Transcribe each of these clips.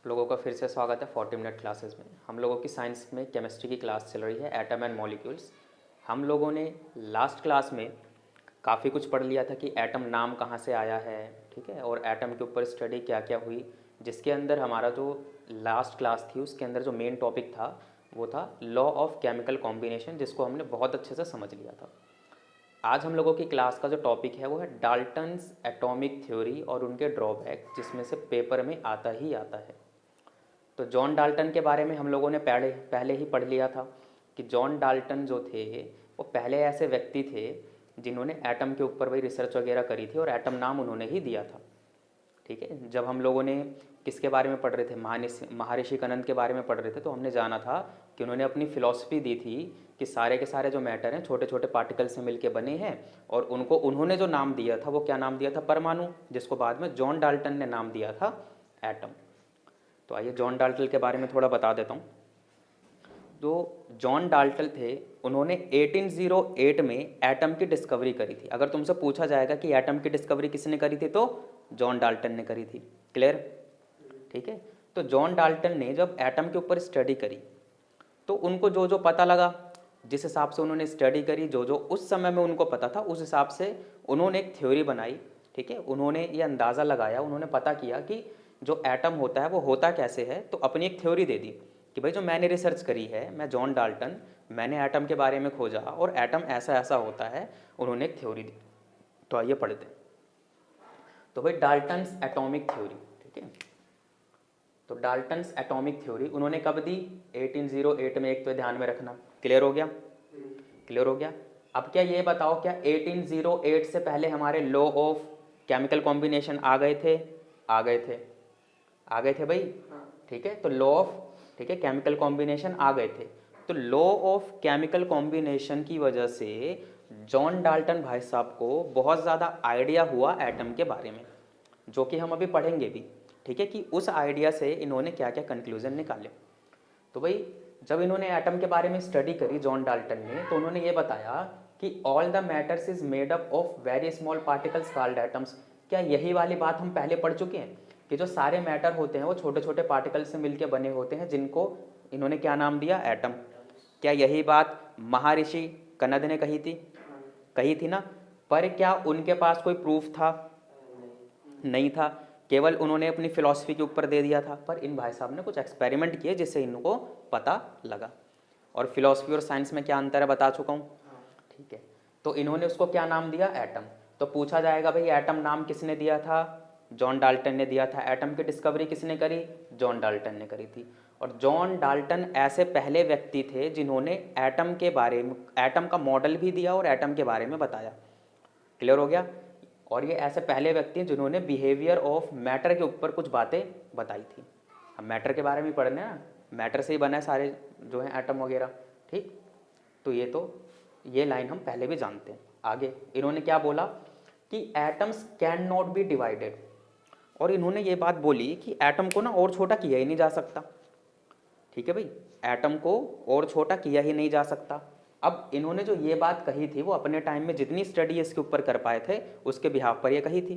आप लोगों का फिर से स्वागत है 40 मिनट क्लासेस में। हम लोगों की साइंस में केमिस्ट्री की क्लास चल रही है, एटम एंड मॉलिक्यूल्स। हम लोगों ने लास्ट क्लास में काफ़ी कुछ पढ़ लिया था कि एटम नाम कहाँ से आया है, ठीक है, और एटम के ऊपर स्टडी क्या क्या हुई, जिसके अंदर हमारा जो लास्ट क्लास थी उसके अंदर जो मेन टॉपिक था वो था लॉ ऑफ केमिकल कॉम्बिनेशन, जिसको हमने बहुत अच्छे से समझ लिया था। आज हम लोगों की क्लास का जो टॉपिक है वो है डाल्टन्स एटॉमिक थ्योरी और उनके ड्रॉबैक, जिसमें से पेपर में आता ही आता है। तो जॉन डाल्टन के बारे में हम लोगों ने पहले ही पढ़ लिया था कि जॉन डाल्टन जो थे वो पहले ऐसे व्यक्ति थे जिन्होंने एटम के ऊपर वही रिसर्च वगैरह करी थी और एटम नाम उन्होंने ही दिया था। ठीक है, जब हम लोगों ने किसके बारे में पढ़ रहे थे, महर्षि कनंद के बारे में पढ़ रहे थे, तो हमने जाना था कि उन्होंने अपनी फिलॉसफी दी थी कि सारे के सारे जो मैटर हैं छोटे छोटे पार्टिकल से मिलके बने हैं, और उनको उन्होंने जो नाम दिया था वो क्या नाम दिया था, परमाणु, जिसको बाद में जॉन डाल्टन ने नाम दिया था एटम। तो आइए जॉन डाल्टन के बारे में थोड़ा बता देता हूँ। जो जॉन डाल्टन थे उन्होंने 1808 में एटम की डिस्कवरी करी थी। अगर तुमसे पूछा जाएगा कि एटम की डिस्कवरी किसने करी थी तो जॉन डाल्टन ने करी थी। क्लियर? ठीक है। तो जॉन डाल्टन ने जब एटम के ऊपर स्टडी करी तो उनको जो जो पता लगा, जिस हिसाब से उन्होंने स्टडी करी, जो जो उस समय में उनको पता था, उस हिसाब से उन्होंने एक थ्योरी बनाई। ठीक है, उन्होंने ये अंदाज़ा लगाया, उन्होंने पता किया कि जो एटम होता है वो होता कैसे है, तो अपनी एक थ्योरी दे दी कि भाई जो मैंने रिसर्च करी है, मैं जॉन डाल्टन, मैंने एटम के बारे में खोजा और एटम ऐसा ऐसा होता है, उन्होंने एक थ्योरी दी। तो आइए पढ़ते हैं। तो भाई डाल्टन्स एटॉमिक थ्योरी, ठीक है। तो डाल्टन्स एटॉमिक थ्योरी उन्होंने कब दी? 1808 में। एक तो ध्यान में रखना। क्लियर हो गया? क्लियर हो गया। अब क्या ये बताओ, क्या 1808 से पहले हमारे लॉ ऑफ केमिकल कॉम्बिनेशन आ गए थे? आ गए थे, आ गए थे भाई। ठीक है, तो लॉ ऑफ, ठीक है, केमिकल कॉम्बिनेशन आ गए थे। तो लॉ ऑफ केमिकल कॉम्बिनेशन की वजह से जॉन डाल्टन भाई साहब को बहुत ज़्यादा आइडिया हुआ एटम के बारे में, जो कि हम अभी पढ़ेंगे भी। ठीक है, कि उस आइडिया से इन्होंने क्या क्या कंक्लूजन निकाले। तो भाई जब इन्होंने एटम के बारे में स्टडी करी जॉन डाल्टन ने, तो उन्होंने ये बताया कि all the matters is made up of very small particles called atoms. क्या यही वाली बात हम पहले पढ़ चुके हैं कि जो सारे मैटर होते हैं वो छोटे छोटे पार्टिकल से मिलकर बने होते हैं, जिनको इन्होंने क्या नाम दिया? एटम। क्या यही बात महर्षि कनद ने कही थी? कही थी ना। पर क्या उनके पास कोई प्रूफ था? नहीं था, केवल उन्होंने अपनी फिलॉसफी के ऊपर दे दिया था। पर इन भाई साहब ने कुछ एक्सपेरिमेंट किए जिससे इनको पता लगा। और फिलॉसफी और साइंस में क्या अंतर है बता चुका हूँ। ठीक है, तो इन्होंने उसको क्या नाम दिया? एटम। तो पूछा जाएगा भाई एटम नाम किसने दिया था? जॉन डाल्टन ने दिया था। एटम की डिस्कवरी किसने करी? जॉन डाल्टन ने करी थी। और जॉन डाल्टन ऐसे पहले व्यक्ति थे जिन्होंने एटम के बारे में, एटम का मॉडल भी दिया और एटम के बारे में बताया। क्लियर हो गया? और ये ऐसे पहले व्यक्ति हैं जिन्होंने बिहेवियर ऑफ मैटर के ऊपर कुछ बातें बताई थी। हम मैटर के बारे में पढ़ने ना, मैटर से ही बना है सारे जो है एटम वगैरह। ठीक, तो ये लाइन हम पहले भी जानते हैं। आगे इन्होंने क्या बोला कि atoms can not be divided, और इन्होंने ये बात बोली कि एटम को ना और छोटा किया ही नहीं जा सकता। ठीक है भाई, एटम को और छोटा किया ही नहीं जा सकता। अब इन्होंने जो ये बात कही थी वो अपने टाइम में जितनी स्टडी इसके ऊपर कर पाए थे उसके बिहाफ पर ये कही थी।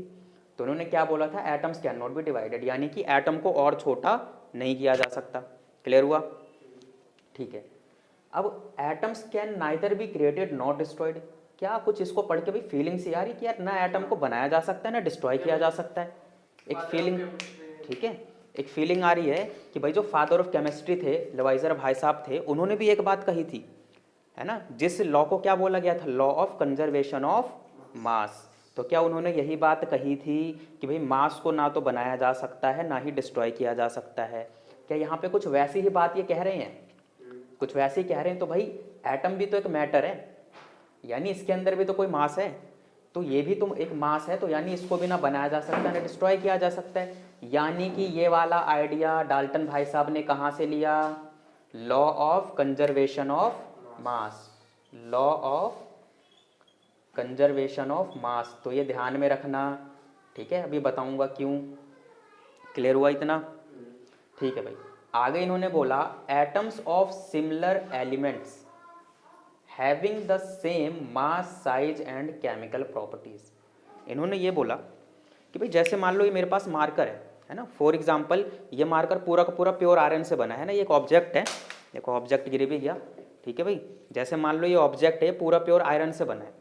तो उन्होंने क्या बोला था? Atoms can not be divided, यानी कि एटम को और छोटा नहीं किया जा सकता। क्लियर हुआ? ठीक है। अब atoms can neither be created not destroyed. क्या कुछ इसको पढ़ के भी फीलिंग सी आ रही कि यार ना एटम को बनाया जा सकता है ना डिस्ट्रॉय किया जा सकता है? एक फीलिंग, ठीक है, एक फीलिंग आ रही है कि भाई जो फादर ऑफ केमिस्ट्री थे लेवाइजर भाई साहब थे, उन्होंने भी एक बात कही थी, है ना, जिस लॉ को क्या बोला गया था? Law of conservation of mass. तो क्या उन्होंने यही बात कही थी कि भाई मास को ना तो बनाया जा सकता है ना ही डिस्ट्रॉय किया जा सकता है? क्या यहाँ पे कुछ वैसी ही बात ये कह रहे हैं? कुछ वैसे ही कह रहे हैं। तो भाई एटम भी तो एक मैटर है, यानी इसके अंदर भी तो कोई मास है, तो ये भी तो एक मास है, तो यानी इसको भी ना बनाया जा सकता ना डिस्ट्रॉय किया जा सकता है। यानी कि ये वाला आइडिया डाल्टन भाई साहब ने कहाँ से लिया? Law of conservation of mass. Law of conservation of mass, तो ये ध्यान में रखना। ठीक है, अभी बताऊंगा क्यों। क्लियर हुआ इतना? ठीक है भाई। आगे इन्होंने बोला atoms of similar elements having the same mass size and chemical properties. इन्होंने ये बोला कि भाई जैसे मान लो ये मेरे पास मार्कर है, है ना। फॉर एग्जाम्पल ये मार्कर पूरा का पूरा प्योर आयरन से बना है ना, ये एक ऑब्जेक्ट है, देखो ऑब्जेक्ट गिर भी गया, ठीक है भाई। जैसे मान लो ये ऑब्जेक्ट है पूरा प्योर आयरन से बना है,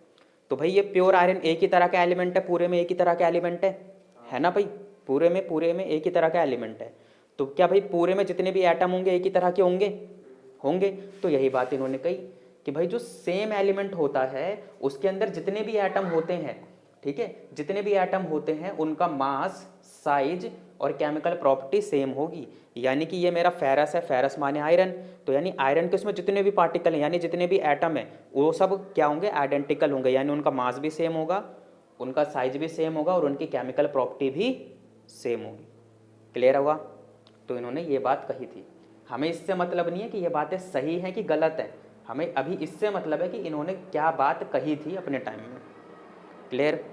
तो भाई ये प्योर आयरन एक ही तरह का एलिमेंट है, पूरे में एक ही तरह का एलिमेंट है ना भाई, पूरे में एक ही तरह का एलिमेंट है। तो क्या भाई पूरे में जितने भी एटम होंगे एक ही तरह के होंगे। तो यही बात इन्होंने कही कि भाई जो सेम एलिमेंट होता है उसके अंदर जितने भी एटम होते हैं, ठीक है, जितने भी एटम होते हैं उनका मास, साइज और केमिकल प्रॉपर्टी सेम होगी। यानी कि ये मेरा फेरस है, फेरस माने आयरन, तो यानी आयरन के उसमें जितने भी पार्टिकल हैं यानी जितने भी एटम हैं वो सब क्या होंगे, आइडेंटिकल होंगे, यानी उनका मास भी सेम होगा, उनका साइज भी सेम होगा और उनकी केमिकल प्रॉपर्टी भी सेम होगी। क्लियर हुआ। तो इन्होंने ये बात कही थी। हमें इससे मतलब नहीं है कि ये बातें सही हैं कि गलत हैं, हमें अभी इससे मतलब है कि इन्होंने क्या बात कही थी अपने टाइम में। क्लियर,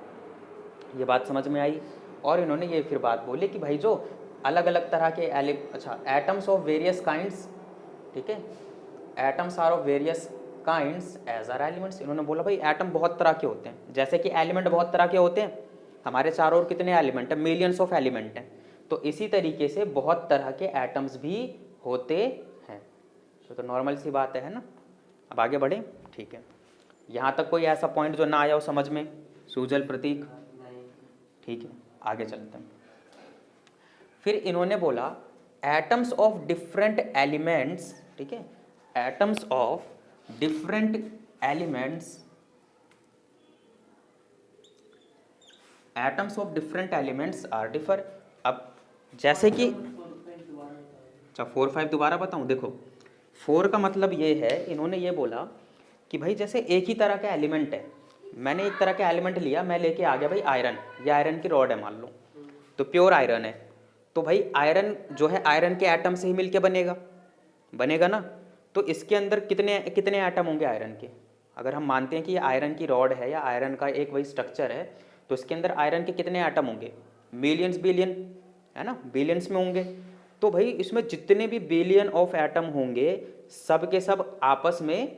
ये बात समझ में आई। और इन्होंने ये फिर बात बोली कि भाई जो अलग अलग तरह के एटम्स ऑफ वेरियस काइंड्स, ठीक है, atoms are of various kinds as are elements. इन्होंने बोला भाई एटम बहुत तरह के होते हैं, जैसे कि एलिमेंट बहुत तरह के होते हैं, हमारे चारों ओर कितने एलिमेंट हैं, मिलियंस ऑफ एलिमेंट हैं, तो इसी तरीके से बहुत तरह के एटम्स भी होते हैं। तो नॉर्मल सी बात है ना। अब आगे बढ़े, ठीक है। यहाँ तक कोई ऐसा पॉइंट जो ना आया हो समझ में, सूजल, प्रतीक, ठीक है, आगे चलते हैं। फिर इन्होंने बोला एटम्स ऑफ डिफरेंट एलिमेंट्स, ठीक है, atoms of different elements, atoms of different elements are differ. अब जैसे कि अच्छा 4 5 दोबारा बताऊं, देखो 4 का मतलब ये है, इन्होंने ये बोला कि भाई जैसे एक ही तरह का एलिमेंट है, मैंने एक तरह का एलिमेंट लिया, मैं लेके आ गया भाई आयरन, ये आयरन की रॉड है मान लो, तो प्योर आयरन है, तो भाई आयरन जो है आयरन के एटम से ही मिलके बनेगा ना। तो इसके अंदर कितने कितने एटम होंगे आयरन के, अगर हम मानते हैं कि ये आयरन की रॉड है या आयरन का एक वही स्ट्रक्चर है, तो इसके अंदर आयरन के कितने एटम होंगे, मिलियंस, बिलियन, है ना, बिलियंस में होंगे। तो भाई इसमें जितने भी बिलियन ऑफ एटम होंगे सब के सब आपस में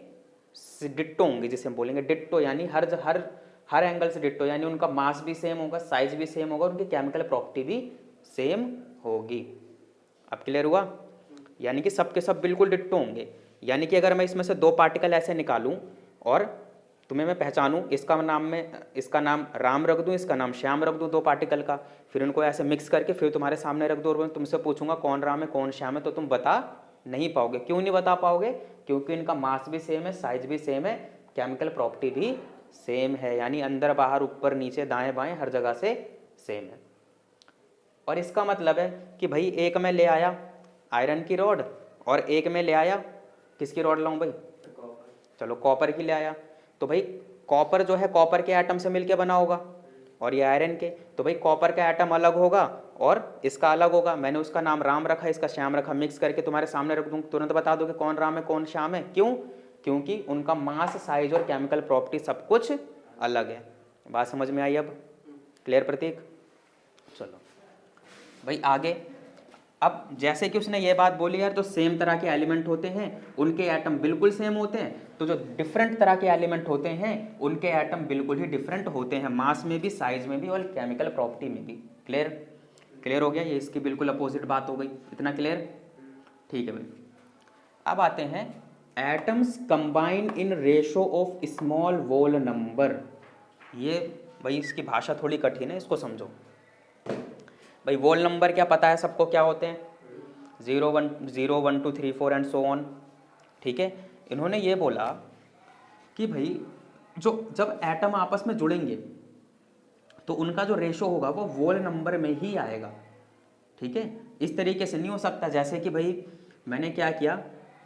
डिट्टो होंगे, जिसे हम बोलेंगे डिट्टो, यानी हर एंगल से डिट्टो, यानी उनका मास भी सेम होगा, साइज भी सेम होगा, उनकी केमिकल प्रॉपर्टी भी सेम होगी। अब क्लियर हुआ। यानी कि सब के सब बिल्कुल डिट्टो होंगे। यानी कि अगर मैं इसमें से 2 पार्टिकल ऐसे निकालूं और तुम्हें मैं पहचानूं, इसका नाम राम रख दूं, इसका नाम श्याम रख दूं, 2 पार्टिकल का, फिर उनको ऐसे मिक्स करके फिर तुम्हारे सामने रख दूं और मैं तुमसे पूछूंगा कौन राम है कौन श्याम है, तो तुम बता नहीं पाओगे। क्यों नहीं बता पाओगे, क्योंकि इनका मास भी सेम है, साइज भी सेम है, केमिकल प्रॉपर्टी भी सेम है, यानी अंदर बाहर ऊपर नीचे दाएं बाएं हर जगह से सेम है। और इसका मतलब है कि भाई एक में ले आया आयरन की रॉड और एक में ले आया किसकी रॉड लाऊं भाई, चलो कॉपर की ले आया, तो भाई कॉपर जो है कॉपर के एटम से मिलके बना होगा और ये आयरन के, तो भाई कॉपर का एटम अलग होगा और इसका अलग होगा। मैंने उसका नाम राम रखा, इसका श्याम रखा, मिक्स करके तुम्हारे सामने रख दूँ, तुरंत बता दोगे कौन राम है कौन श्याम है। क्यों, क्योंकि उनका मास, साइज और केमिकल प्रॉपर्टी सब कुछ अलग है। बात समझ में आई अब, क्लियर प्रतीक। चलो भाई आगे। अब जैसे कि उसने ये बात बोली यार, जो सेम तरह के एलिमेंट होते हैं उनके एटम बिल्कुल सेम होते हैं, तो जो डिफरेंट तरह के एलिमेंट होते हैं उनके एटम बिल्कुल ही डिफरेंट होते हैं, मास में भी, साइज में भी और केमिकल प्रॉपर्टी में भी। क्लियर हो गया। ये इसकी बिल्कुल अपोजिट बात हो गई, इतना क्लियर, ठीक है भाई। अब आते हैं atoms combine in ratio of small whole number. ये भाई इसकी भाषा थोड़ी कठिन है, इसको समझो भाई। वोल नंबर क्या पता है सबको, क्या होते हैं, 0 1 2 3 4 एंड सो ऑन, ठीक है। इन्होंने ये बोला कि भाई जब एटम आपस में जुड़ेंगे तो उनका जो रेशो होगा वो वोल नंबर में ही आएगा, ठीक है। इस तरीके से नहीं हो सकता जैसे कि भाई मैंने क्या किया,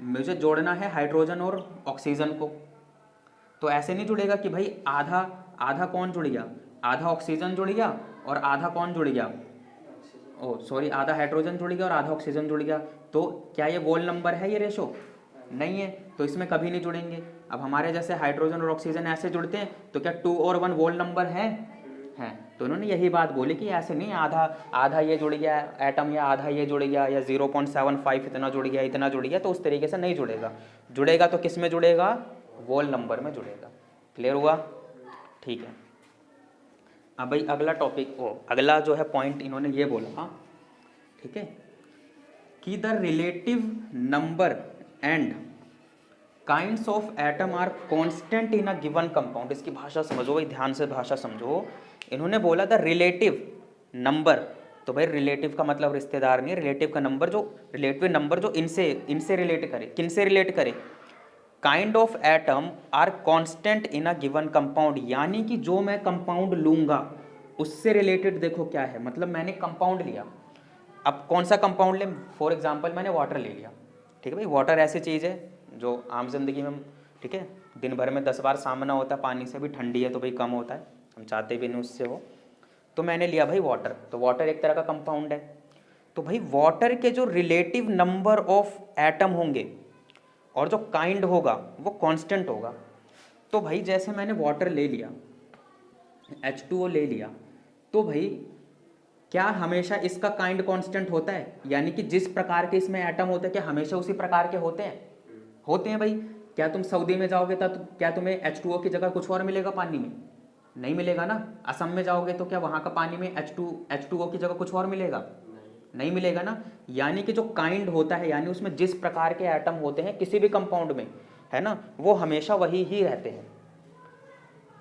मुझे जोड़ना है हाइड्रोजन और ऑक्सीजन को, तो ऐसे नहीं जुड़ेगा कि भाई आधा कौन जुड़ गया, आधा ऑक्सीजन जुड़ गया और आधा कौन जुड़ गया, आधा हाइड्रोजन जुड़ गया और आधा ऑक्सीजन जुड़ गया, तो क्या ये वोल नंबर है, ये रेशो नहीं है, तो इसमें कभी नहीं जुड़ेंगे। अब हमारे जैसे हाइड्रोजन और ऑक्सीजन ऐसे जुड़ते हैं, तो क्या 2 और 1 वोल नंबर है? तो उन्होंने यही बात बोली कि ऐसे नहीं, आधा ये जुड़ गया एटम या आधा ये जुड़ गया या 0.75 इतना जुड़ गया, तो उस तरीके से नहीं जुड़ेगा तो किस में जुड़ेगा, वोल नंबर में जुड़ेगा। क्लियर हुआ, ठीक है। अब भाई अगला टॉपिक, अगला जो है पॉइंट इन्होंने ये बोला ठीक है, कि the relative number and kinds of atom are constant in a given compound. इसकी भाषा समझो भाई, ध्यान से भाषा समझो। इन्होंने बोला द रिलेटिव नंबर, तो भाई रिलेटिव का मतलब रिश्तेदार नहीं, रिलेटिव का नंबर जो रिलेटिव नंबर जो इनसे रिलेट करे, किन से रिलेट करे, kind of atom are constant in a given compound, यानी कि जो मैं कंपाउंड लूंगा उससे रिलेटेड देखो क्या है। मतलब मैंने कंपाउंड लिया, अब कौन सा कंपाउंड लें, फॉर एग्जांपल मैंने वाटर ले लिया, ठीक है भाई। वाटर ऐसी चीज़ है जो आम जिंदगी में, ठीक है, दिन भर में 10 बार सामना होता है पानी से, भी ठंडी है तो भाई कम होता है, हम चाहते भी नहीं उससे हो। तो मैंने लिया भाई वाटर, तो वाटर एक तरह का कंपाउंड है। तो भाई वाटर के जो रिलेटिव नंबर ऑफ एटम होंगे और जो काइंड होगा वो कांस्टेंट होगा। तो भाई जैसे मैंने वाटर ले लिया, H2O ले लिया, तो भाई क्या हमेशा इसका काइंड कांस्टेंट होता है, यानी कि जिस प्रकार के इसमें एटम होते हैं क्या हमेशा उसी प्रकार के होते हैं? होते हैं भाई। क्या तुम सऊदी में जाओगे तो क्या तुम्हें H2O की जगह कुछ और मिलेगा पानी में? नहीं मिलेगा ना। असम में जाओगे तो क्या वहाँ का पानी में H2O की जगह कुछ और मिलेगा? नहीं मिलेगा ना। यानी कि जो काइंड होता है, यानी उसमें जिस प्रकार के एटम होते हैं किसी भी कंपाउंड में, है ना, वो हमेशा वही ही रहते हैं।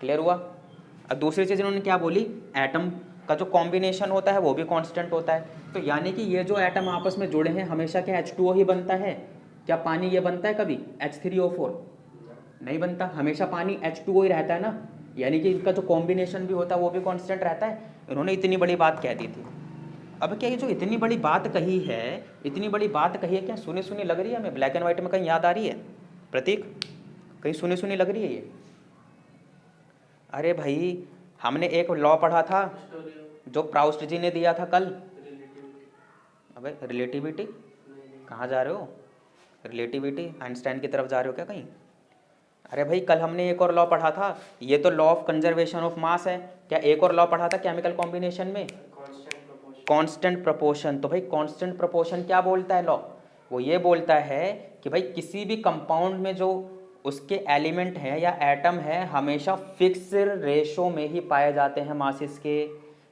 क्लियर हुआ? अब दूसरी चीज़ इन्होंने क्या बोली, एटम का जो कॉम्बिनेशन होता है वो भी कांस्टेंट होता है। तो यानी कि ये जो एटम आपस में जुड़े हैं हमेशा क्या H2O ही बनता है? क्या पानी ये बनता है कभी H3O4? नहीं बनता, हमेशा पानी H2O ही रहता है ना। यानी कि इनका जो कॉम्बिनेशन भी होता है वो भी कांस्टेंट रहता है। इन्होंने इतनी बड़ी बात कह दी थी। अब क्या ये जो इतनी बड़ी बात कही है, इतनी बड़ी बात कही है, क्या सुनी सुनी लग रही है हमें? ब्लैक एंड व्हाइट में कहीं याद आ रही है प्रतीक? कहीं सुनी सुनी लग रही है ये? अरे भाई हमने एक लॉ पढ़ा था जो प्राउस्ट जी ने दिया था कल। अबे रिलेटिविटी कहाँ जा रहे हो? रिलेटिविटी आइंस्टाइन की तरफ जा रहे हो क्या कहीं? अरे भाई कल हमने एक और लॉ पढ़ा था, ये तो law of conservation of mass है। क्या एक और लॉ पढ़ा था केमिकल कॉम्बिनेशन में? Constant proportion. तो भाई कांस्टेंट प्रोपोर्शन क्या बोलता है लॉ? वो ये बोलता है कि भाई किसी भी कंपाउंड में जो उसके एलिमेंट हैं या एटम है हमेशा फिक्स रेशो में ही पाए जाते हैं मासेस के।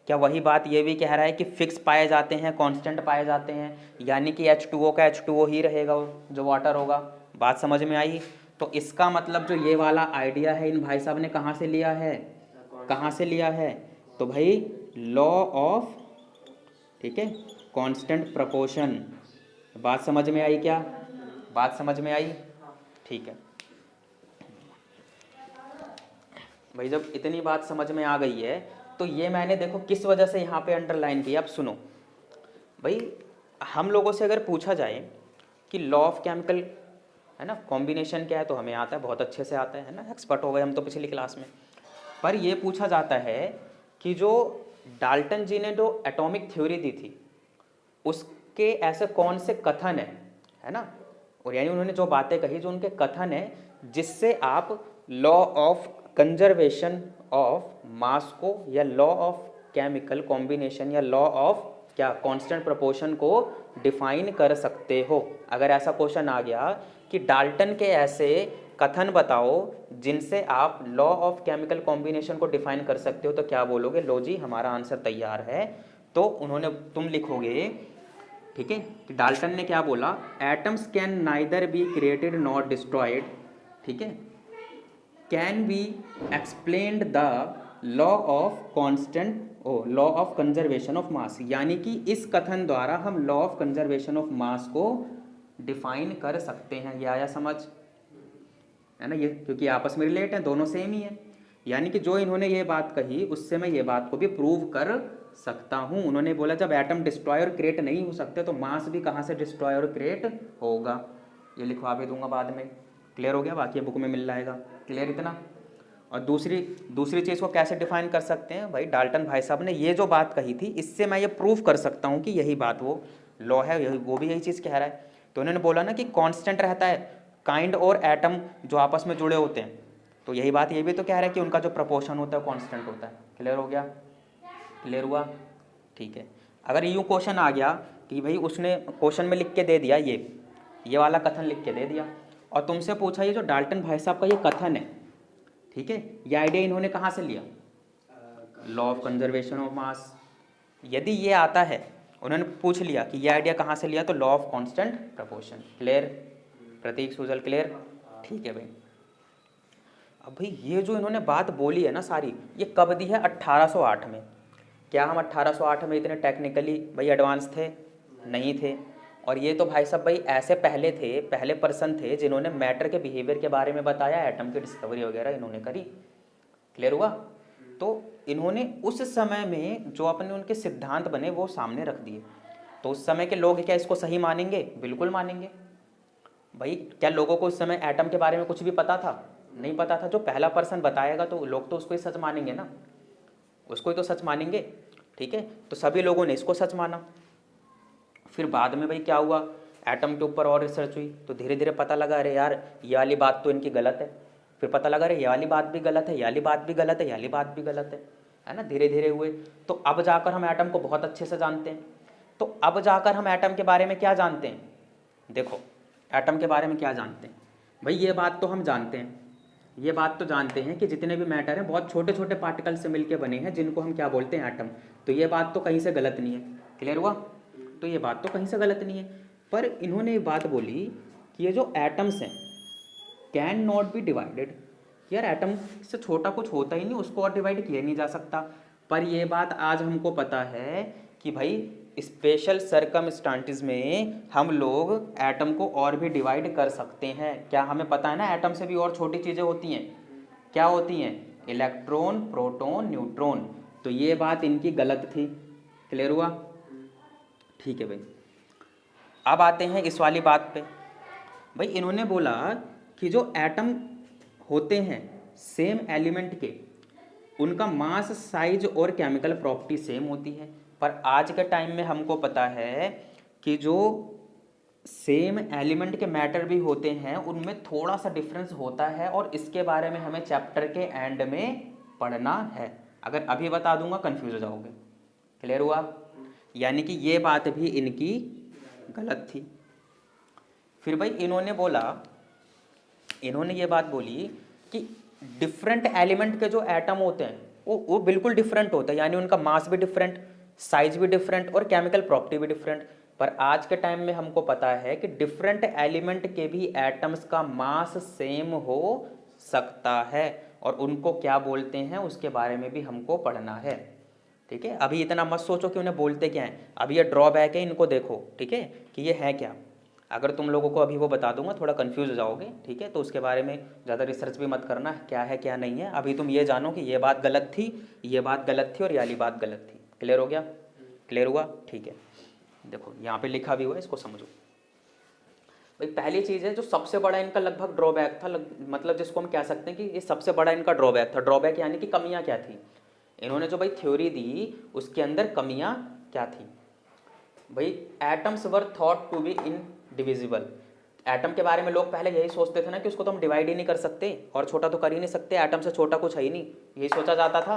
क्या वही बात ये भी कह रहा है कि फिक्स पाए जाते हैं, कांस्टेंट पाए जाते हैं, यानी कि H2O का H2O ही रहेगा जो वाटर होगा। बात समझ में आई? तो इसका मतलब जो ये वाला आइडिया है इन भाई साहब ने कहाँ से लिया है? कहाँ से लिया है? तो भाई लॉ ऑफ, ठीक है, कांस्टेंट प्रोपोर्शन। बात समझ में आई क्या? बात समझ में आई? ठीक है भाई, जब इतनी बात समझ में आ गई है तो ये मैंने देखो किस वजह से यहाँ पे अंडरलाइन किया। अब सुनो भाई, हम लोगों से अगर पूछा जाए कि लॉ ऑफ केमिकल, है ना, कॉम्बिनेशन क्या है, तो हमें आता है, बहुत अच्छे से आता है ना, एक्सपर्ट हो गए हम तो पिछली क्लास में। पर ये पूछा जाता है कि जो डाल्टन जी ने जो एटॉमिक थ्योरी दी थी उसके ऐसे कौन से कथन है ना, और यानी उन्होंने जो बातें कही, जो उनके कथन है जिससे आप law of conservation of mass को या लॉ ऑफ केमिकल कॉम्बिनेशन या लॉ ऑफ क्या कांस्टेंट प्रोपोर्शन को डिफाइन कर सकते हो। अगर ऐसा क्वेश्चन आ गया कि डाल्टन के ऐसे कथन बताओ जिनसे आप लॉ ऑफ केमिकल कॉम्बिनेशन को डिफाइन कर सकते हो, तो क्या बोलोगे? लो जी हमारा आंसर तैयार है। तो उन्होंने, तुम लिखोगे, ठीक है, कि डाल्टन ने क्या बोला, atoms can neither be created not destroyed, ठीक है, can be explained the law of constant law of conservation of mass. यानी कि इस कथन द्वारा हम law of conservation of mass को डिफाइन कर सकते हैं। ये आया समझ? है ना, ये क्योंकि आपस में रिलेट हैं, दोनों सेम ही है। यानी कि जो इन्होंने ये बात कही उससे मैं ये बात को भी प्रूव कर सकता हूँ। उन्होंने बोला जब एटम डिस्ट्रॉय और क्रिएट नहीं हो सकते तो मास भी कहाँ से डिस्ट्रॉय और क्रिएट होगा। ये लिखवा भी दूंगा बाद में। क्लियर हो गया? बाकी बुक में मिल जाएगा। क्लियर इतना? और दूसरी चीज़ को कैसे डिफाइन कर सकते हैं भाई, डाल्टन भाई साहब ने ये जो बात कही थी इससे मैं ये प्रूव कर सकता हूँ कि यही बात वो लॉ है, वो भी यही चीज़ कह रहा है। तो उन्होंने बोला ना कि कांस्टेंट रहता है काइंड और एटम जो आपस में जुड़े होते हैं, तो यही बात ये भी तो कह रहा है कि उनका जो प्रपोर्शन होता है कांस्टेंट होता है। क्लियर हो गया? क्लियर हुआ? ठीक है। अगर यूँ क्वेश्चन आ गया कि भाई उसने क्वेश्चन में लिख के दे दिया, ये वाला कथन लिख के दे दिया, और तुमसे पूछा ये जो डाल्टन भाई साहब का ये कथन है, ठीक है, ये आइडिया इन्होंने कहाँ से लिया? Law of conservation of mass. यदि ये आता है उन्होंने पूछ लिया कि ये आइडिया कहाँ से लिया, तो law of constant proportion. Clear Prateek Sujal, clear? ठीक है भाई। अब भाई ये जो इन्होंने बात बोली है ना सारी, ये कब दी है? 1808 में। क्या हम 1808 में इतने टेक्निकली भाई एडवांस थे? नहीं थे। और ये तो भाई साहब भाई ऐसे पहले थे, पहले पर्सन थे जिन्होंने मैटर के बिहेवियर के बारे में बताया, एटम की डिस्कवरी वगैरह इन्होंने करी। क्लियर हुआ? तो इन्होंने उस समय में जो अपने उनके सिद्धांत बने वो सामने रख दिए। तो उस समय के लोग क्या इसको सही मानेंगे? बिल्कुल मानेंगे। भाई क्या लोगों को उस समय एटम के बारे में कुछ भी पता था? नहीं पता था। जो पहला पर्सन बताएगा तो लोग तो उसको ही सच मानेंगे ना, उसको ही तो सच मानेंगे। ठीक है, तो सभी लोगों ने इसको सच माना। फिर बाद में भाई क्या हुआ, एटम के ऊपर और रिसर्च हुई तो धीरे धीरे पता लगा अरे यार ये वाली बात तो इनकी गलत है। फिर पता लगा अरे ये वाली बात भी गलत है, ये वाली बात भी गलत है, ये वाली बात भी गलत है ना। धीरे धीरे हुए तो अब जाकर हम एटम को बहुत अच्छे से जानते हैं। तो अब जाकर हम एटम के बारे में क्या जानते हैं? देखो एटम के बारे में क्या जानते हैं भाई, ये बात तो हम जानते हैं, ये बात तो जानते हैं कि जितने भी मैटर हैं बहुत छोटे छोटे पार्टिकल से मिलकर बने हैं, जिनको हम क्या बोलते हैं? एटम। तो ये बात तो कहीं से गलत नहीं है। क्लियर हुआ? तो ये बात तो कहीं से गलत नहीं है। पर इन्होंने ये बात बोली कि ये जो एटम्स हैं कैन नॉट बी डिवाइडेड। यार एटम से छोटा कुछ होता ही नहीं, उसको और डिवाइड किया नहीं जा सकता। पर ये बात आज हमको पता है कि भाई स्पेशल सर्कमस्टांटिस में हम लोग एटम को और भी डिवाइड कर सकते हैं। क्या हमें पता है ना, एटम से भी और छोटी चीज़ें होती हैं। क्या होती हैं? Electron, proton, neutron. तो ये बात इनकी गलत थी। क्लियर हुआ? ठीक है भाई। अब आते हैं इस वाली बात पे। भाई इन्होंने बोला कि जो एटम होते हैं सेम एलिमेंट के, उनका मास, साइज और केमिकल प्रॉपर्टी सेम होती है। पर आज के टाइम में हमको पता है कि जो सेम एलिमेंट के मैटर भी होते हैं उनमें थोड़ा सा डिफरेंस होता है, और इसके बारे में हमें चैप्टर के एंड में पढ़ना है। अगर अभी बता दूंगा कंफ्यूज हो जाओगे। क्लियर हुआ? यानी कि ये बात भी इनकी गलत थी। फिर भाई इन्होंने बोला, इन्होंने ये बात बोली कि डिफरेंट एलिमेंट के जो एटम होते हैं वो बिल्कुल डिफरेंट होता है, यानी उनका मास भी डिफरेंट, साइज भी डिफरेंट और केमिकल प्रॉपर्टी भी डिफरेंट। पर आज के टाइम में हमको पता है कि डिफरेंट एलिमेंट के भी एटम्स का मास सेम हो सकता है, और उनको क्या बोलते हैं उसके बारे में भी हमको पढ़ना है। ठीक है, अभी इतना मत सोचो कि उन्हें बोलते क्या हैं। अभी ये ड्रॉबैक है, इनको देखो। ठीक है, कि ये है क्या। अगर तुम लोगों को अभी वो बता दूंगा थोड़ा कंफ्यूज हो जाओगे। ठीक है, तो उसके बारे में ज़्यादा रिसर्च भी मत करना, क्या है क्या नहीं है। अभी तुम ये जानो कि ये बात गलत थी, ये बात गलत थी और ये वाली बात गलत थी। क्लियर हो गया? क्लियर हुआ? ठीक है, देखो यहाँ पे लिखा भी हुआ है, इसको समझो। भाई पहली चीज़ है जो सबसे बड़ा इनका लगभग ड्रॉबैक था, मतलब जिसको हम कह सकते हैं कि ये सबसे बड़ा इनका ड्रॉबैक था। ड्रॉबैक यानी कि कमियाँ क्या थी। इन्होंने जो भाई थ्योरी दी उसके अंदर कमियाँ क्या थी। भाई atoms were thought to be indivisible. Atom के बारे में लोग पहले यही सोचते थे ना कि उसको तो हम डिवाइड ही नहीं कर सकते और छोटा तो कर ही नहीं सकते, एटम से छोटा कुछ है ही नहीं, यही सोचा जाता था,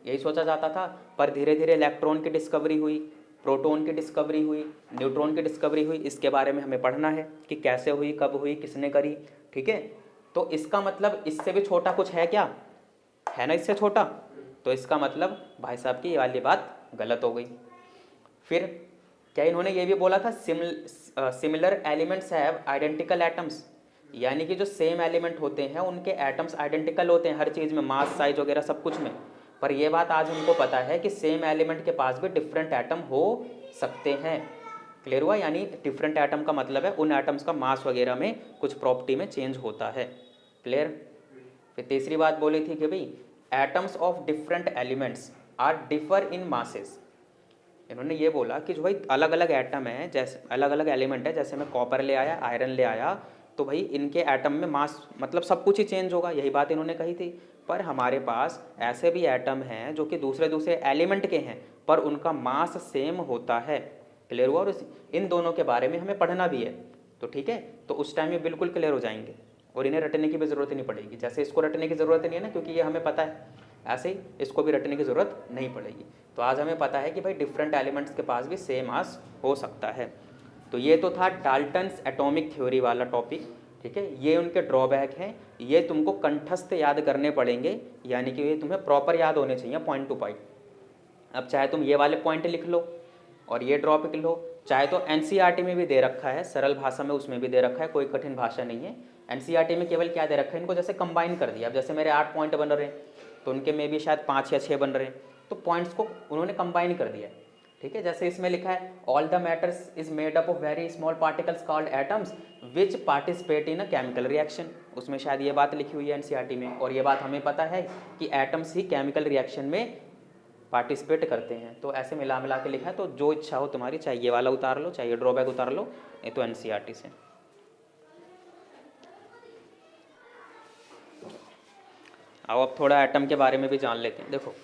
यही सोचा जाता था। पर धीरे धीरे इलेक्ट्रॉन की डिस्कवरी हुई, प्रोटॉन की डिस्कवरी हुई, न्यूट्रॉन की डिस्कवरी हुई। इसके बारे में हमें पढ़ना है कि कैसे हुई, कब हुई, किसने करी। ठीक है, तो इसका मतलब इससे भी छोटा कुछ है क्या? है ना इससे छोटा। तो इसका मतलब भाई साहब की ये वाली बात गलत हो गई। फिर क्या इन्होंने ये भी बोला था similar elements have identical atoms, यानी कि जो सेम एलिमेंट होते हैं उनके एटम्स आइडेंटिकल होते हैं हर चीज़ में, मास, साइज वगैरह सब कुछ में। पर यह बात आज हमको पता है कि सेम एलिमेंट के पास भी डिफरेंट एटम हो सकते हैं। क्लियर हुआ? यानी डिफरेंट एटम का मतलब है उन एटम्स का मास वगैरह में कुछ प्रॉपर्टी में चेंज होता है। क्लियर? फिर तीसरी बात बोली थी कि भाई atoms of different elements are differ in masses. इन्होंने ये बोला कि जो भाई अलग अलग एटम है, जैसे अलग अलग एलिमेंट है, जैसे मैं कॉपर ले आया, आयरन ले आया, तो भाई इनके एटम में मास मतलब सब कुछ ही चेंज होगा, यही बात इन्होंने कही थी। पर हमारे पास ऐसे भी एटम हैं जो कि दूसरे दूसरे एलिमेंट के हैं पर उनका मास सेम होता है। क्लियर हुआ? और इन दोनों के बारे में हमें पढ़ना भी है। तो ठीक है, तो उस टाइम ये बिल्कुल क्लियर हो जाएंगे और इन्हें रटने की भी ज़रूरत नहीं पड़ेगी। जैसे इसको रटने की ज़रूरत नहीं है ना, क्योंकि ये हमें पता है, ऐसे ही इसको भी रटने की ज़रूरत नहीं पड़ेगी। तो आज हमें पता है कि भाई डिफरेंट एलिमेंट्स के पास भी सेम मास हो सकता है। तो ये तो था डाल्टन्स एटॉमिक थ्योरी वाला टॉपिक। ठीक है, ये उनके ड्रॉबैक हैं, ये तुमको कंठस्थ याद करने पड़ेंगे, यानी कि ये तुम्हें प्रॉपर याद होने चाहिए पॉइंट टू पॉइंट। अब चाहे तुम ये वाले पॉइंट लिख लो और ये ड्रॉ कर लो। चाहे तो एनसीईआरटी में भी दे रखा है, सरल भाषा में उसमें भी दे रखा है, कोई कठिन भाषा नहीं है। एनसीईआरटी में केवल क्या दे रखा है, इनको जैसे कंबाइन कर दिया। अब जैसे मेरे 8 पॉइंट बन रहे हैं तो उनके में भी शायद 5 या 6 बन रहे हैं, तो पॉइंट्स को उन्होंने कंबाइन कर दिया है। ठीक है, जैसे इसमें लिखा है all the matters is made up of very small particles called atoms which participate in a chemical reaction. उसमें शायद ये बात लिखी हुई है एनसीईआरटी में, और ये बात हमें पता है कि एटम्स ही केमिकल रिएक्शन में पार्टिसिपेट करते हैं। तो ऐसे मिला मिला के लिखा है। तो जो इच्छा हो तुम्हारी, चाहे ये वाला उतार लो, चाहे ये ड्रॉबैक उतार लो, ये तो एनसीईआरटी से। आओ अब थोड़ा एटम के बारे में भी जान लेते हैं। देखो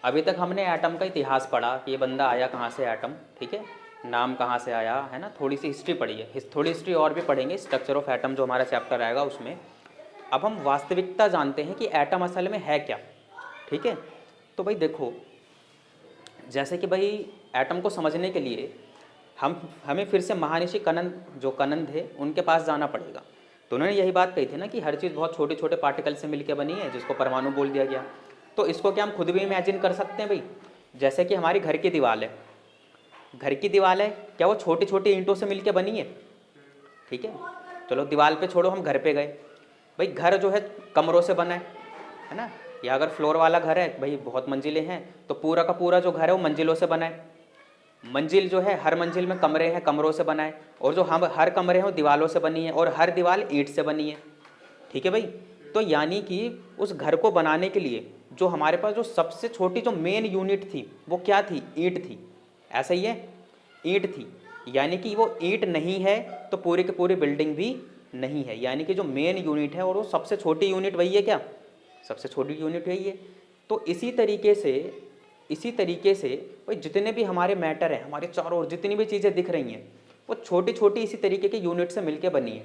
अभी तक हमने एटम का इतिहास पढ़ा कि ये बंदा आया कहाँ से एटम, ठीक है, नाम कहाँ से आया, है ना, थोड़ी सी हिस्ट्री पढ़ी है, थोड़ी हिस्ट्री और भी पढ़ेंगे, स्ट्रक्चर ऑफ एटम जो हमारा चैप्टर आएगा उसमें। अब हम वास्तविकता जानते हैं कि एटम असल में है क्या। ठीक है, तो भाई देखो, जैसे कि भाई एटम को समझने के लिए हमें फिर से महाऋषि कनन थे उनके पास जाना पड़ेगा। तो उन्होंने यही बात कही थी ना कि हर चीज़ बहुत छोटे छोटे पार्टिकल से मिलकर बनी है, जिसको परमाणु बोल दिया गया। तो इसको क्या हम खुद भी इमेजिन कर सकते हैं भाई? जैसे कि हमारी घर की दीवार है, घर की दीवार है, क्या वो छोटी छोटी ईंटों से मिलकर बनी है? ठीक है, चलो दीवार पे छोड़ो, हम घर पे गए। भाई घर जो है कमरों से बना है ना, या अगर फ्लोर वाला घर है, भाई बहुत मंजिलें हैं, तो पूरा का पूरा जो घर है वो मंजिलों से बना है। मंजिल जो है, हर मंजिल में कमरे हैं, कमरों से बना है, और जो हम हर कमरे हैं वो दीवारों से बनी है, और हर दीवार ईंट से बनी है। ठीक है भाई, तो यानी कि उस घर को बनाने के लिए जो हमारे पास जो सबसे छोटी जो मेन यूनिट थी वो क्या थी? ईंट थी। ऐसा ही है, ईंट थी। यानी कि वो ईंट नहीं है तो पूरी की पूरी बिल्डिंग भी नहीं है। यानी कि जो मेन यूनिट है और वो सबसे छोटी यूनिट वही है। क्या सबसे छोटी यूनिट वही है? तो इसी तरीके से भाई जितने भी हमारे मैटर हैं, हमारे चारों ओर जितनी भी चीज़ें दिख रही हैं, वो छोटी छोटी इसी तरीके की यूनिट से मिलकर बनी है।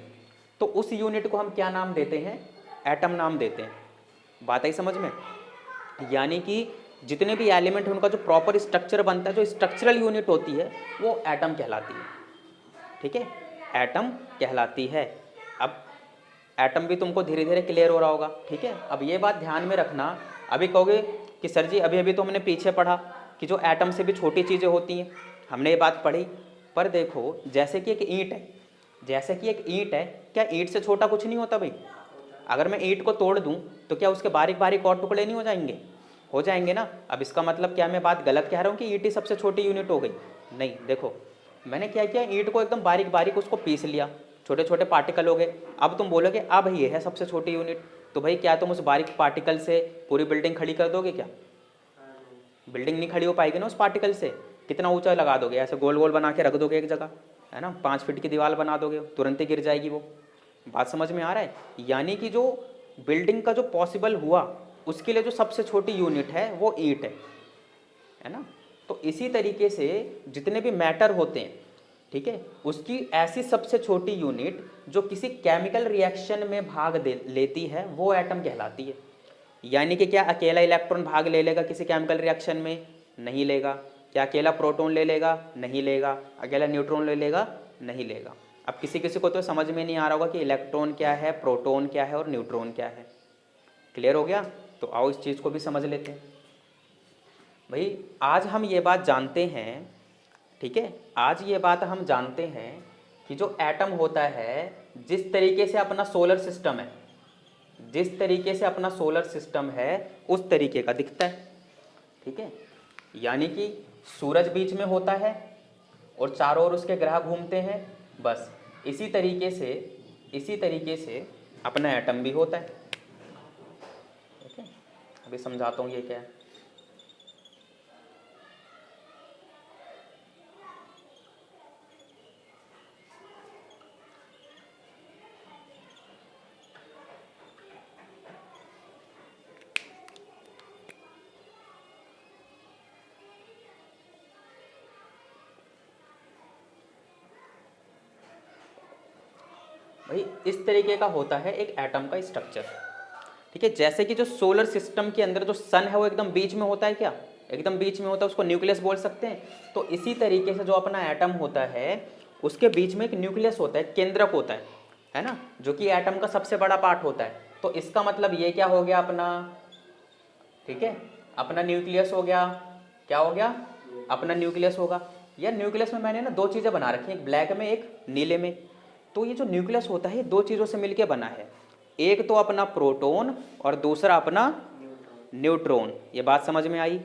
तो उस यूनिट को हम क्या नाम देते हैं? एटम नाम देते हैं। बात आई समझ में? यानी कि जितने भी एलिमेंट हैं उनका जो प्रॉपर स्ट्रक्चर बनता है, जो स्ट्रक्चरल यूनिट होती है, वो एटम कहलाती है। ठीक है, एटम कहलाती है। अब एटम भी तुमको धीरे धीरे क्लियर हो रहा होगा। ठीक है, अब ये बात ध्यान में रखना। अभी कहोगे कि सर जी अभी अभी तो हमने पीछे पढ़ा कि जो एटम से भी छोटी चीज़ें होती हैं, हमने ये बात पढ़ी, पर देखो जैसे कि एक ईंट है, क्या ईंट से छोटा कुछ नहीं होता भाई? अगर मैं ईंट को तोड़ दूं तो क्या उसके बारीक बारीक और टुकड़े नहीं हो जाएंगे? हो जाएंगे ना। अब इसका मतलब क्या मैं बात गलत कह रहा हूँ कि ईंट ही सबसे छोटी यूनिट हो गई? नहीं, देखो मैंने क्या किया, ईंट को एकदम बारीक बारीक उसको पीस लिया, छोटे छोटे पार्टिकल हो गए। अब तुम बोलोगे अब ये है सबसे छोटी यूनिट, तो भाई क्या तुम उस बारीक पार्टिकल से पूरी बिल्डिंग खड़ी कर दोगे? क्या बिल्डिंग नहीं खड़ी हो पाएगी ना उस पार्टिकल से। कितना ऊंचा लगा दोगे, ऐसे गोल गोल बना के रख दोगे एक जगह, है ना, 5 फीट की दीवार बना दोगे, तुरंत ही गिर जाएगी वो। बात समझ में आ रहा है? यानी कि जो बिल्डिंग का जो पॉसिबल हुआ उसके लिए जो सबसे छोटी यूनिट है वो ईंट है ना। तो इसी तरीके से जितने भी मैटर होते हैं, ठीक है, उसकी ऐसी सबसे छोटी यूनिट जो किसी केमिकल रिएक्शन में भाग लेती है वो एटम कहलाती है। यानी कि क्या अकेला इलेक्ट्रॉन भाग ले लेगा किसी केमिकल रिएक्शन में? नहीं लेगा। क्या अकेला प्रोटॉन ले लेगा? नहीं लेगा। अकेला न्यूट्रॉन ले लेगा? नहीं लेगा। अब किसी किसी को तो समझ में नहीं आ रहा होगा कि इलेक्ट्रॉन क्या है, प्रोटॉन क्या है और न्यूट्रॉन क्या है। क्लियर हो गया? तो आओ इस चीज़ को भी समझ लेते हैं। भाई आज हम ये बात जानते हैं, ठीक है, आज ये बात हम जानते हैं कि जो एटम होता है, जिस तरीके से अपना सोलर सिस्टम है, जिस तरीके से अपना सोलर सिस्टम है उस तरीके का दिखता है। ठीक है, यानी कि सूरज बीच में होता है और चारों ओर उसके ग्रह घूमते हैं, बस इसी तरीके से अपना एटम भी होता है। ठीक है, अभी समझाता हूँ ये क्या है। भाई इस तरीके का होता है एक एटम का स्ट्रक्चर। ठीक है, जैसे कि जो सोलर सिस्टम के अंदर जो सन है वो एकदम बीच में होता है। क्या एकदम बीच में होता है? उसको न्यूक्लियस बोल सकते हैं। तो इसी तरीके से जो अपना एटम होता है उसके बीच में एक न्यूक्लियस होता है, केंद्रक होता है ना, जो कि एटम का सबसे बड़ा पार्ट होता है। तो इसका मतलब ये क्या हो गया अपना? ठीक है, अपना न्यूक्लियस हो गया। क्या हो गया? अपना न्यूक्लियस होगा। यार न्यूक्लियस में मैंने ना दो चीज़ें बना रखी हैं, एक ब्लैक में एक नीले में। तो ये जो न्यूक्लियस होता है ये दो चीज़ों से मिलके बना है, एक तो अपना प्रोटॉन और दूसरा अपना न्यूट्रॉन। ये बात समझ में आई?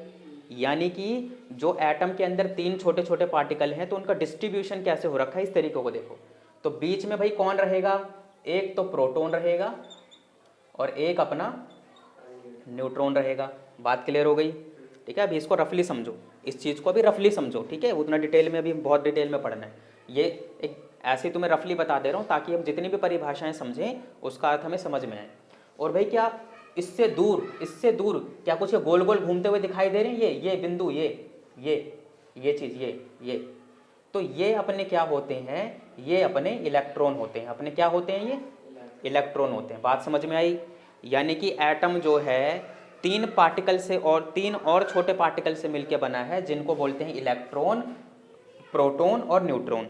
यानी कि जो एटम के अंदर तीन छोटे छोटे पार्टिकल हैं तो उनका डिस्ट्रीब्यूशन कैसे हो रखा है, इस तरीके को देखो। तो बीच में भाई कौन रहेगा, एक तो प्रोटॉन रहेगा और एक अपना न्यूट्रॉन रहेगा। बात क्लियर हो गई? ठीक है, अभी इसको रफली समझो, इस चीज़ को अभी रफली समझो, ठीक है, उतना डिटेल में अभी बहुत डिटेल में पढ़ना है। ये एक ऐसे तुम्हें रफली बता दे रहा हूँ ताकि हम जितनी भी परिभाषाएं समझें उसका अर्थ हमें समझ में आए। और भाई क्या इससे दूर क्या कुछ गोल गोल घूमते हुए दिखाई दे रहे हैं, ये बिंदु, ये चीज़, ये तो ये अपने क्या होते हैं, ये अपने इलेक्ट्रॉन होते हैं। अपने क्या होते हैं, ये इलेक्ट्रॉन होते हैं। बात समझ में आई? यानी कि एटम जो है तीन पार्टिकल से और तीन और छोटे पार्टिकल से मिलकर बना है, जिनको बोलते हैं इलेक्ट्रॉन, प्रोटॉन और न्यूट्रॉन।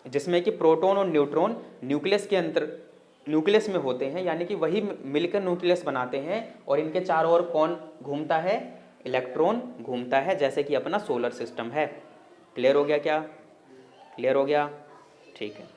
जिसमें कि प्रोटॉन और न्यूट्रॉन न्यूक्लियस में होते हैं, यानी कि वही मिलकर न्यूक्लियस बनाते हैं। और इनके चारों ओर कौन घूमता है, इलेक्ट्रॉन घूमता है, जैसे कि अपना सोलर सिस्टम है। क्लियर हो गया क्या? क्लियर हो गया? ठीक है।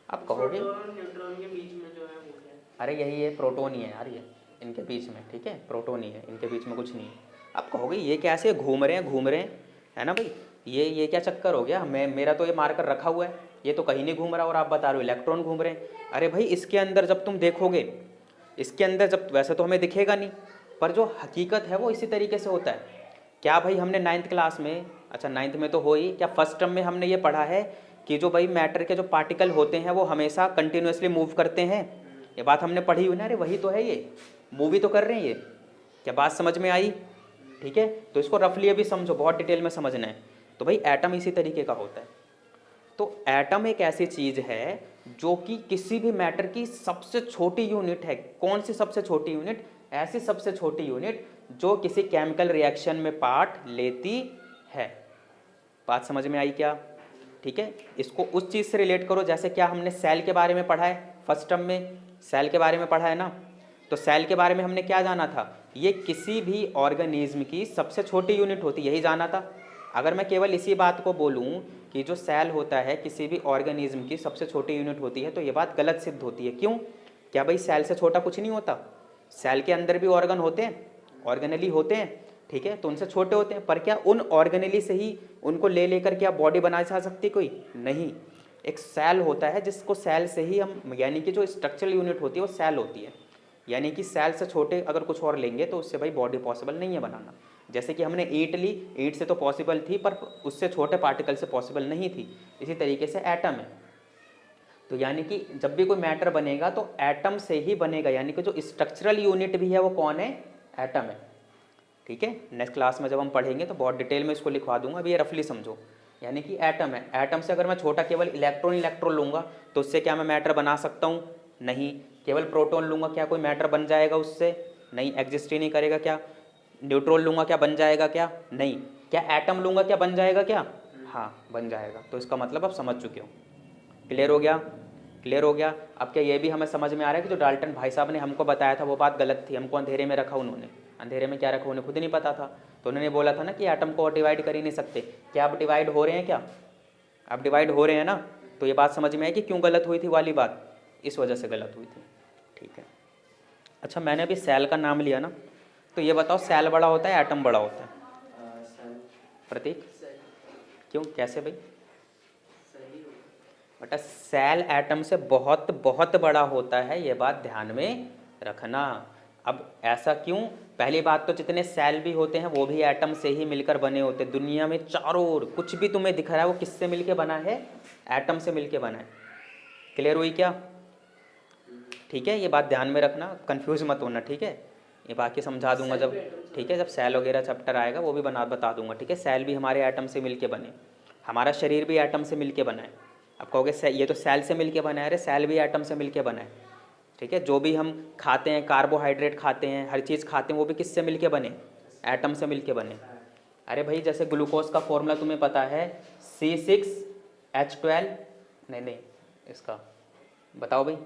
आप कहोगे न्यूट्रॉन के बीच में जो है वो क्या है? अरे यही है, प्रोटॉन ही है यार, ये इनके बीच में, ठीक है, प्रोटॉन ही है, इनके बीच में कुछ नहीं है। आप कहोगे ये कैसे घूम रहे हैं, है ना भाई, ये क्या चक्कर हो गया, मेरा तो ये मार्कर रखा हुआ है, ये तो कहीं नहीं घूम रहा और आप बता रहे हो इलेक्ट्रॉन घूम रहे हैं। अरे भाई इसके अंदर जब तुम देखोगे, इसके अंदर जब, वैसे तो हमें दिखेगा नहीं, पर जो हकीकत है वो इसी तरीके से होता है। क्या भाई हमने 9th क्लास में, अच्छा 9th में तो हो ही, क्या फर्स्ट टर्म में हमने ये पढ़ा है कि जो भाई मैटर के जो पार्टिकल होते हैं वो हमेशा कंटिन्यूसली मूव करते हैं? ये बात हमने पढ़ी हुई ना। अरे वही तो है, ये मूवी तो कर रहे हैं ये। क्या बात समझ में आई? ठीक है, तो इसको रफली अभी समझो, बहुत डिटेल में समझना है। तो भाई एटम इसी तरीके का होता है। तो एटम एक ऐसी चीज है जो कि किसी भी मैटर की सबसे छोटी यूनिट है। कौन सी सबसे छोटी यूनिट? ऐसी सबसे छोटी यूनिट जो किसी केमिकल रिएक्शन में पार्ट लेती है। बात समझ में आई क्या? ठीक है, इसको उस चीज से रिलेट करो, जैसे क्या हमने सेल के बारे में पढ़ा है फर्स्ट टर्म में, सेल के बारे में पढ़ा है ना। तो सेल के बारे में हमने क्या जाना था, ये किसी भी ऑर्गेनिज्म की सबसे छोटी यूनिट होती, यही जाना था। अगर मैं केवल इसी बात को बोलूं कि जो सेल होता है किसी भी ऑर्गेनिज्म की सबसे छोटी यूनिट होती है, तो ये बात गलत सिद्ध होती है। क्यों? क्या भाई सेल से छोटा कुछ नहीं होता? सेल के अंदर भी ऑर्गन होते हैं, ऑर्गेनली होते हैं, ठीक है, तो उनसे छोटे होते हैं। पर क्या उन ऑर्गेनली से ही उनको ले लेकर क्या बॉडी बनाई जा सकती कोई? नहीं। एक सेल होता है जिसको सेल से ही हम, यानी कि जो स्ट्रक्चरल यूनिट होती है वो सेल होती है। यानी कि सेल से छोटे अगर कुछ और लेंगे तो उससे भाई बॉडी पॉसिबल नहीं है बनाना। जैसे कि हमने ईंट ली, ईंट से तो पॉसिबल थी पर उससे छोटे पार्टिकल से पॉसिबल नहीं थी। इसी तरीके से एटम है। तो यानी कि जब भी कोई मैटर बनेगा तो एटम से ही बनेगा, यानी कि जो स्ट्रक्चरल यूनिट भी है वो कौन है? एटम है। ठीक है, नेक्स्ट क्लास में जब हम पढ़ेंगे तो बहुत डिटेल में इसको लिखवा दूंगा, अभी ये रफली समझो। यानी कि एटम है, एटम से अगर मैं छोटा केवल इलेक्ट्रॉन लूँगा तो उससे क्या मैं मैटर बना सकता हूँ? नहीं। केवल प्रोटॉन लूँगा, क्या कोई मैटर बन जाएगा उससे? नहीं, एग्जिस्ट ही नहीं करेगा। क्या न्यूट्रॉन लूँगा, क्या बन जाएगा? क्या नहीं। क्या एटम लूँगा, क्या बन जाएगा? क्या हाँ, बन जाएगा। तो इसका मतलब आप समझ चुके हो। क्लियर हो गया? क्लियर हो गया। अब क्या ये भी हमें समझ में आ रहा है कि जो डाल्टन भाई साहब ने हमको बताया था वो बात गलत थी, हमको अंधेरे में रखा उन्होंने। अंधेरे में क्या रखा उन्हें खुद नहीं पता था। तो उन्होंने बोला था ना कि एटम को डिवाइड कर ही नहीं सकते। क्या आप डिवाइड हो रहे हैं? क्या आप डिवाइड हो रहे हैं ना? तो ये बात समझ में है कि क्यों गलत हुई थी वाली बात, इस वजह से गलत हुई थी। ठीक है। अच्छा, मैंने अभी सेल का नाम लिया ना, तो ये बताओ सेल बड़ा होता है एटम बड़ा होता है? प्रतीक क्यों, कैसे भाई? बेटा सेल एटम से बहुत बहुत बड़ा होता है, ये बात ध्यान में रखना। अब ऐसा क्यों? पहली बात तो जितने सेल भी होते हैं वो भी एटम से ही मिलकर बने होते हैं। दुनिया में चारों ओर कुछ भी तुम्हें दिख रहा है वो किससे मिलके बना है? एटम से मिलके बना है। क्लियर हुई क्या? ठीक है, ये बात ध्यान में रखना, कंफ्यूज मत होना। ठीक है, ये बाकी समझा दूंगा जब, ठीक है, जब सेल वगैरह चैप्टर आएगा वो भी बता दूंगा। ठीक है, सेल भी हमारे एटम से मिलके बने, हमारा शरीर भी एटम से मिलके बना है। आप कहोगे ये तो सेल से मिलके बना है, अरे सेल भी एटम से मिलके बना है। ठीक है, जो भी हम खाते हैं, कार्बोहाइड्रेट खाते हैं, हर चीज़ खाते हैं, वो भी किससे मिलके बने? एटम से मिलके बने। अरे भाई जैसे ग्लूकोज का फॉर्मूला तुम्हें पता है, C6H12, नहीं इसका बताओ भाई,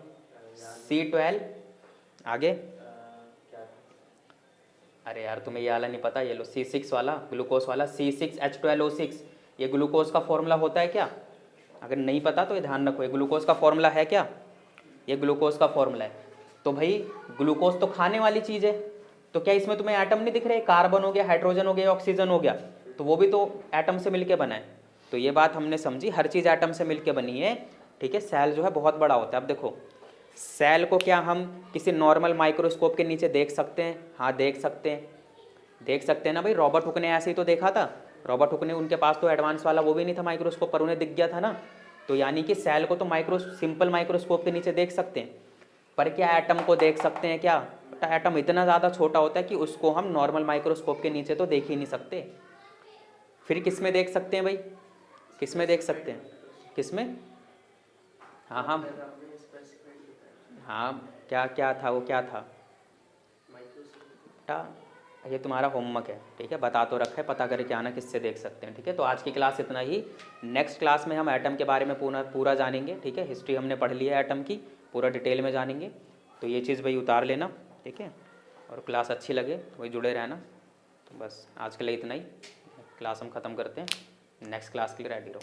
C12 आगे। अरे यार तुम्हें ये वाला नहीं पता, ये लो C6 वाला, ग्लूकोज वाला, C6H12O6, ये ग्लूकोज का फॉर्मूला होता है क्या? अगर नहीं पता तो ये ध्यान रखो, ये ग्लूकोज का फॉर्मूला है क्या? ये ग्लूकोज का फॉर्मूला है। तो भाई ग्लूकोज तो खाने वाली चीज़ है, तो क्या इसमें तुम्हें एटम नहीं दिख रहे? कार्बन हो गया, हाइड्रोजन हो गया, ऑक्सीजन हो गया, तो वो भी तो एटम से मिलके बना है। तो ये बात हमने समझी, हर चीज़ एटम से मिलके बनी है, ठीक है। सेल जो है बहुत बड़ा होता है। अब देखो सेल को क्या हम किसी नॉर्मल माइक्रोस्कोप के नीचे देख सकते हैं? हाँ देख सकते हैं, देख सकते हैं ना भाई। रॉबर्ट हुक ने ऐसे ही तो देखा था। रॉबर्ट हुक ने, उनके पास तो एडवांस वाला वो भी नहीं था माइक्रोस्कोप, पर उन्हें दिख गया था ना। तो यानी कि सेल को तो सिंपल माइक्रोस्कोप के नीचे देख सकते हैं, पर क्या एटम को देख सकते हैं क्या? एटम इतना ज़्यादा छोटा होता है कि उसको हम नॉर्मल माइक्रोस्कोप के नीचे तो देख ही नहीं सकते। फिर किस में देख सकते हैं भाई? किस में देख सकते हैं? किस में? हाँ हाँ हाँ, क्या क्या था वो, क्या था बेटा? ये तुम्हारा होमवर्क है, ठीक है, बता तो रखा है, पता करके आना किससे देख सकते हैं, ठीक है। तो आज की क्लास इतना ही। नेक्स्ट क्लास में हम एटम के बारे में पूरा जानेंगे, ठीक है। हिस्ट्री हमने पढ़ ली है एटम की, पूरा डिटेल में जानेंगे। तो ये चीज़ भाई उतार लेना, ठीक है। और क्लास अच्छी लगे तो वही जुड़े रहना। तो बस आज के लिए इतना ही, क्लास हम ख़त्म करते हैं। नेक्स्ट क्लास के लिए रेडी रहो।